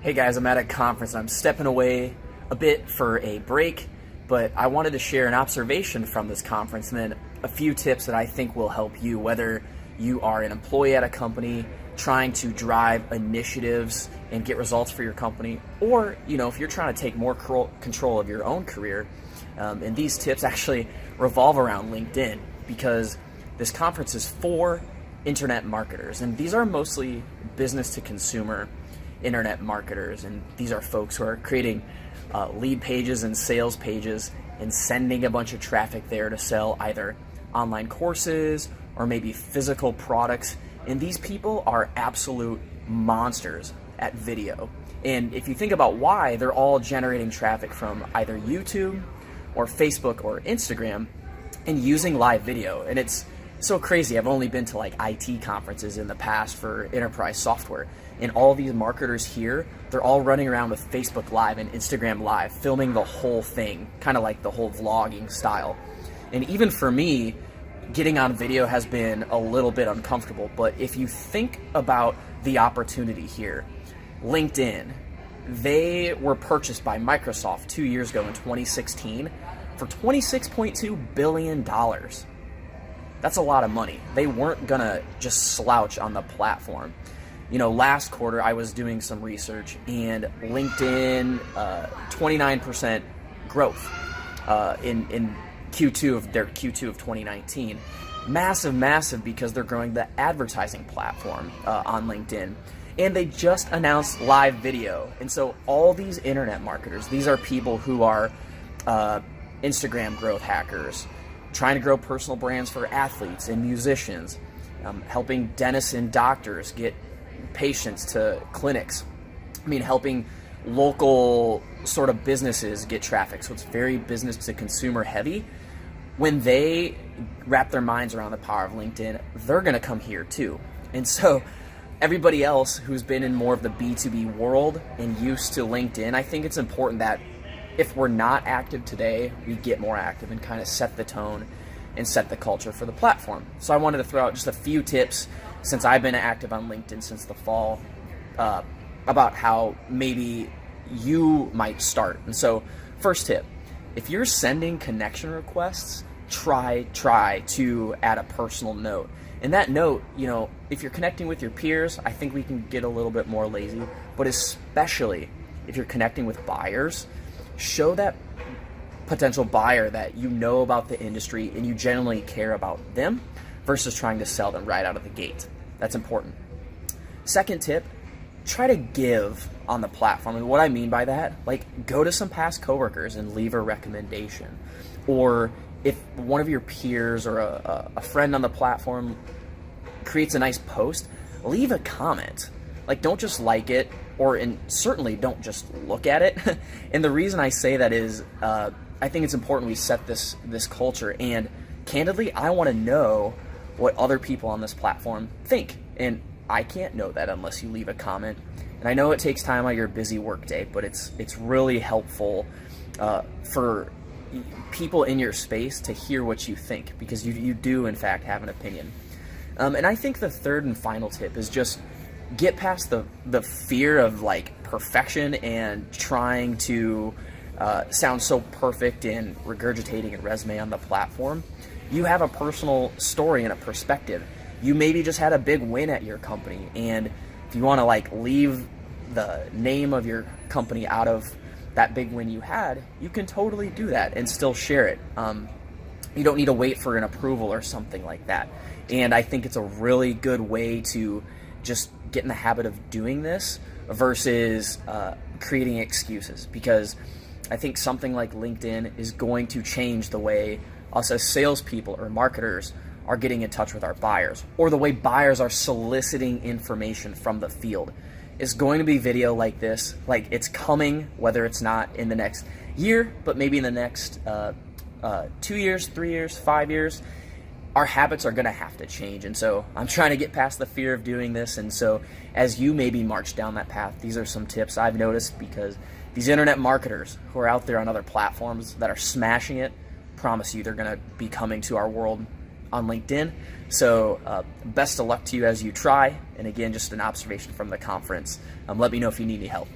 Hey guys, I'm at a conference. I'm stepping away a bit for a break, but I wanted to share an observation from this conference and then a few tips that I think will help you, whether you are an employee at a company trying to drive initiatives and get results for your company, or if you're trying to take more control of your own career. And these tips actually revolve around LinkedIn because this conference is for internet marketers, and these are mostly business to consumer internet marketers, and these are folks who are creating lead pages and sales pages and sending a bunch of traffic there to sell either online courses or maybe physical products. And these people are absolute monsters at video. And if you think about why, they're all generating traffic from either YouTube or Facebook or Instagram and using live video. And it's so crazy. I've only been to like IT conferences in the past for enterprise software, and all these marketers here, they're all running around with Facebook Live and Instagram Live, filming the whole thing, kind of like the whole vlogging style. And even for me, getting on video has been a little bit uncomfortable, but if you think about the opportunity here, LinkedIn, they were purchased by Microsoft 2 years ago in 2016 for $26.2 billion. That's a lot of money. They weren't gonna just slouch on the platform. Last quarter I was doing some research, and LinkedIn 29% growth in Q2 of their Q2 of 2019. Massive because they're growing the advertising platform on LinkedIn. And they just announced live video. And so all these internet marketers, these are people who are Instagram growth hackers, trying to grow personal brands for athletes and musicians, helping dentists and doctors get patients to clinics. Helping local sort of businesses get traffic. So it's very business to consumer heavy. When they wrap their minds around the power of LinkedIn, they're going to come here too. And so everybody else who's been in more of the B2B world and used to LinkedIn, I think it's important that if we're not active today, we get more active and kind of set the tone and set the culture for the platform. So I wanted to throw out just a few tips since I've been active on LinkedIn since the fall about how maybe you might start. And so first tip, if you're sending connection requests, try to add a personal note. And that note, if you're connecting with your peers, I think we can get a little bit more lazy, but especially if you're connecting with buyers, show that potential buyer that you know about the industry and you genuinely care about them versus trying to sell them right out of the gate. That's important. Second tip, try to give on the platform. And what I mean by that, go to some past coworkers and leave a recommendation. Or if one of your peers or a friend on the platform creates a nice post, leave a comment. Don't just like it, and certainly don't just look at it. And the reason I say that is I think it's important we set this culture, and candidly, I want to know what other people on this platform think. And I can't know that unless you leave a comment. And I know it takes time on your busy workday, but it's really helpful for people in your space to hear what you think, because you do in fact have an opinion. And I think the third and final tip is just get past the fear of perfection and trying to sound so perfect and regurgitating a resume on the platform. You have a personal story and a perspective. You maybe just had a big win at your company, and if you want to leave the name of your company out of that big win you had, you can totally do that and still share it. You don't need to wait for an approval or something like that. And I think it's a really good way to just get in the habit of doing this versus creating excuses, because I think something like LinkedIn is going to change the way us as salespeople or marketers are getting in touch with our buyers, or the way buyers are soliciting information from the field. It's going to be video like this. It's coming, whether it's not in the next year, but maybe in the next 2 years, 3 years, 5 years. Our habits are going to have to change. And so I'm trying to get past the fear of doing this. And so as you maybe march down that path, these are some tips I've noticed, because these internet marketers who are out there on other platforms that are smashing it, promise you they're going to be coming to our world on LinkedIn. So best of luck to you as you try. And again, just an observation from the conference. Let me know if you need any help.